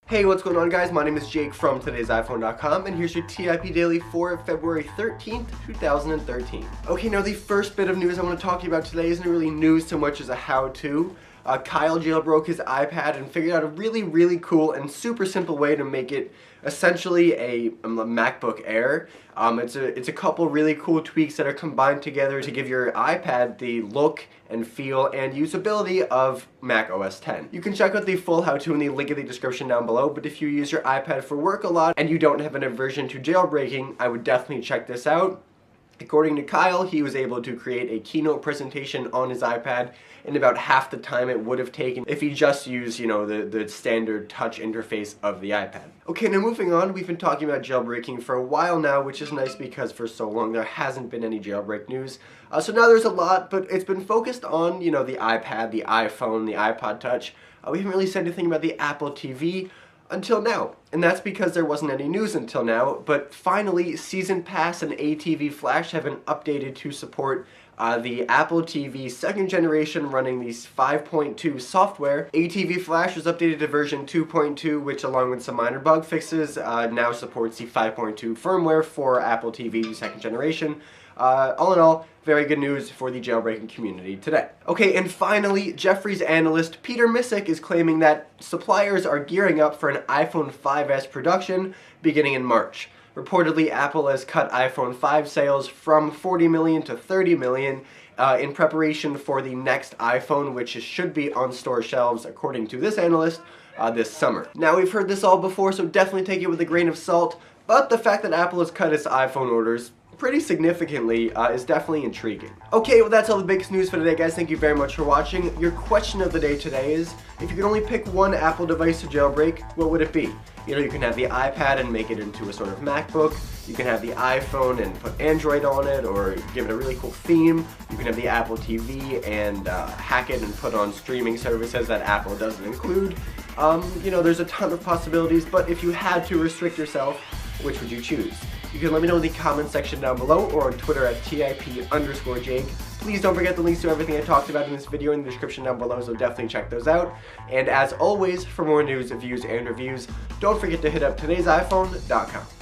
Hey, what's going on guys? My name is Jake from today'siphone.com and here's your TIP Daily for February 13th, 2013. Okay, now the first bit of news I want to talk to you about today isn't really news so much as a how-to. Kyle jailbroke his iPad and figured out a really cool and super simple way to make it essentially a MacBook Air. It's a couple really cool tweaks that are combined together to give your iPad the look and feel and usability of Mac OS X. You can check out the full how-to in the link in the description down below, but if you use your iPad for work a lot and you don't have an aversion to jailbreaking, I would definitely check this out. According to Kyle, he was able to create a keynote presentation on his iPad in about half the time it would have taken if he just used, the standard touch interface of the iPad. Okay, now moving on, we've been talking about jailbreaking for a while now, which is nice because for so long there hasn't been any jailbreak news. So now there's a lot, but it's been focused on, the iPad, the iPhone, the iPod Touch. We haven't really said anything about the Apple TV until now, and that's because there wasn't any news until now, but finally Season Pass and ATV Flash have been updated to support the Apple TV second generation running the 5.2 software. ATV Flash was updated to version 2.2, which along with some minor bug fixes now supports the 5.2 firmware for Apple TV second generation. All in all, very good news for the jailbreaking community today. Okay, and finally, Jefferies analyst Peter Missick is claiming that suppliers are gearing up for an iPhone 5s production beginning in March. Reportedly, Apple has cut iPhone 5 sales from 40 million to 30 million in preparation for the next iPhone, which should be on store shelves, according to this analyst, this summer. Now, we've heard this all before, so definitely take it with a grain of salt, but the fact that Apple has cut its iPhone orders pretty significantly is definitely intriguing. Okay, well that's all the biggest news for today, guys. Thank you very much for watching. Your question of the day today is, if you could only pick one Apple device to jailbreak, what would it be? You can have the iPad and make it into a sort of MacBook. You can have the iPhone and put Android on it, or give it a really cool theme. You can have the Apple TV and hack it and put on streaming services that Apple doesn't include. There's a ton of possibilities, but if you had to restrict yourself, which would you choose? You can let me know in the comment section down below or on Twitter at TIP_Jake. Please don't forget the links to everything I talked about in this video in the description down below, so definitely check those out. And as always, for more news, views, and reviews, don't forget to hit up today'siphone.com.